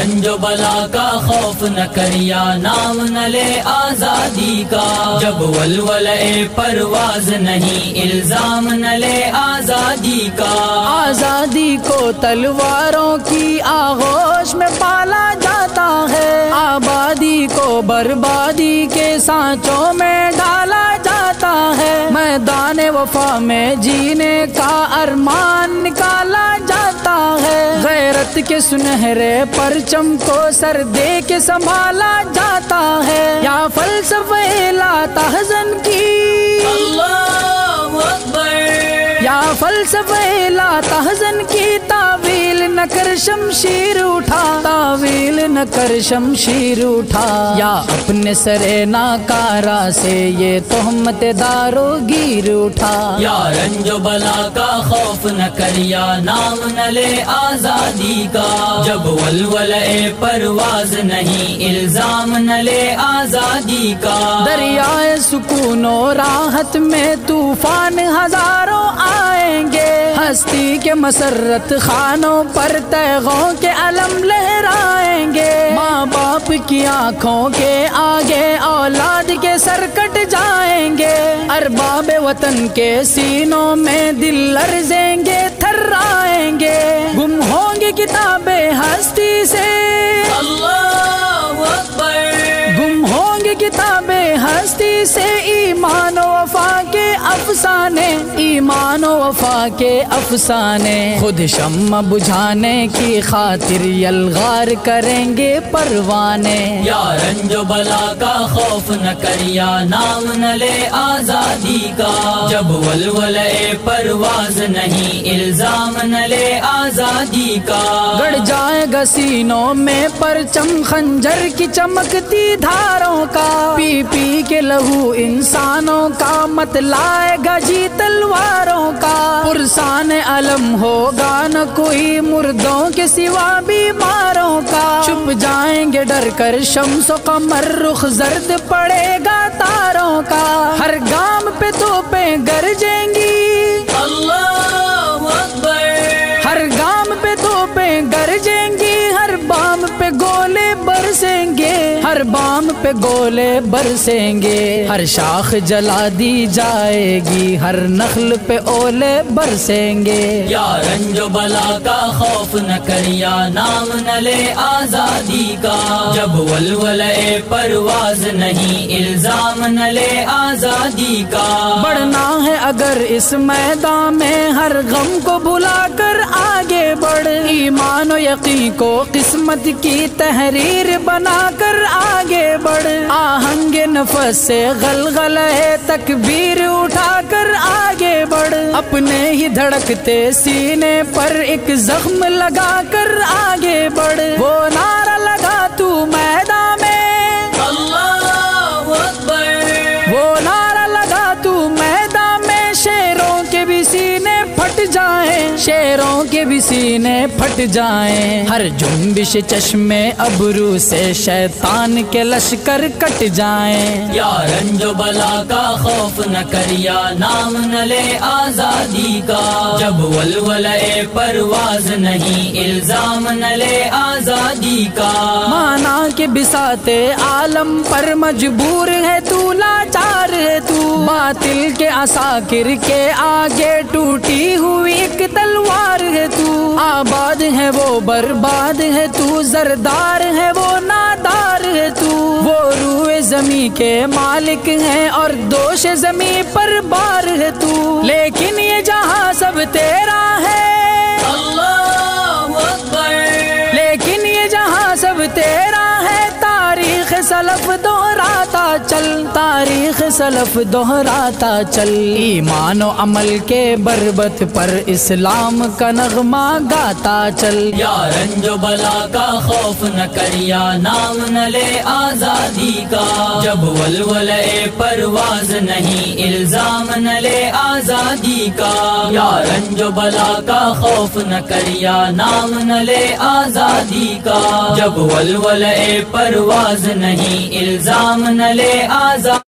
رنج و بلا کا خوف نہ کر یا نام نہ لے آزادی کا، جب ولولے پرواز نہیں الزام نہ لے آزادی کا۔ آزادی کو تلواروں کی آغوش میں پالا جاتا ہے، آبادی کو بربادی کے سانچوں میں ڈالا جاتا ہے، میدان وفا میں جینے کا ارمان نکالا جاتا ہے، غیرت کے سنہرے پرچم کو سر دے کے سنبھالا جاتا ہے، یا فلسفہ لا تحزن کی اللہ اکبر، یا فلسفہ لا تحزن کی تعویل نہ کر شمشیر اٹھا، تعویل نہ کر شمشیر اٹھا، یا اپنے سر ناکارہ سے یہ تہمت دارو گیر اٹھا۔ یا رنج و بلا کا خوف نہ کر یا نام نہ لے آزادی کا، جب ولولے پرواز نہیں الزام نہ لے آزادی کا۔ دریائے سکون و راحت میں طوفان ہزاروں آئیں گے، ہستی کے مسرت خانوں پر تیغوں کے علم لہرائیں گے، ماں باپ کی آنکھوں کے آگے اولاد کے سر کٹ جائیں گے، ارباب وطن کے سینوں میں دل لرزیں گے تھرائیں گے، گم ہوں گے کتابیں ہستی سے اللہ اکبر، گم ہوں گے کتابیں ہستی سے، ایمان و وفا کے افسانے، ایمان و وفا کے افسانے، خود شمع بجھانے کی خاطر یلغار کریں گے پروانے۔ یا رنج و بلا کا خوف نہ کر یا نام نہ لے آزادی کا، جب ولولے پرواز نہیں الزام نہ لے آزادی کا۔ گڑ جائے گا سینوں میں پرچم خنجر کی چمکتی دھاروں کا، پی پی کے لہو انسانوں کا مت لائے گا جی تلواروں کا، پرسان علم ہوگا نہ کوئی مردوں کے سوا بیماروں کا، چھپ جائیں گے ڈر کر شمس و قمر، رخ زرد پڑے گا تاروں کا، ہر گام پہ توپیں گرجیں گی اللہ اکبر، ہر گام پہ توپیں گرجیں گی، ہر بام پہ گولے برسیں گے، ہر بام پہ گولے برسیں گے، ہر شاخ جلا دی جائے گی، ہر نخل پہ اولے برسیں گے۔ یا رنج و بلا کا خوف نہ کر یا نام نہ لے آزادی کا، جب ولولے پرواز نہیں الزام نہ لے آزادی کا۔ بڑھنا ہے اگر اس میدان میں ہر غم کو بھلا کر آگے بڑھ، ایمان و یقین کو قسمت کی تحریر بنا کر آگے بڑھ، آہنگ نفس سے غلغلہ تکبیر اٹھا کر آگے بڑھ، اپنے ہی دھڑکتے سینے پر ایک زخم لگا کر آگے بڑھ، وہ نعرہ لگا تو میدان میں اللہ اکبر، وہ نعرہ لگا تو میدان میں، شیروں کے بھی سینے پھٹ جائیں، شیروں کے بھی سینے پھٹ جائیں، ہر جنبش چشمے ابرو سے شیطان کے لشکر کٹ جائیں۔ یا رنج و بلا کا خوف نہ کر یا نام نہ لے آزادی کا، جب ولولے پرواز نہیں الزام نہ لے آزادی کا۔ مانا کہ بساط عالم پر مجبور ہے تو، لاچار ہے تو، باطل کے عساکر کے آگے ٹوٹی ہوئی ایک تلوار ہے تو، آباد ہے وہ برباد ہے تو، زردار ہے وہ نادار ہے تو، وہ روئے زمین کے مالک ہیں اور دوش زمین پر بار ہے تو، لیکن یہ جہاں سب تیرا ہے اللہ اکبر، لیکن یہ جہاں سب تیرا ہے، تاریخ سلف دہراتا چل، تاریخ سلف دہراتا چل، ایمان و عمل کے بربط پر اسلام کا نغمہ گاتا چل۔ یا رنج و بلا کا خوف نہ کر یا نام نہ لے آزادی کا، جب ولولے پرواز نہیں الزام نہ لے آزادی کا۔ یا رنج و بلا کا خوف نہ کر یا نام نہ لے آزادی کا، جب ولولے پرواز نہیں الزام نہ لے آزادی۔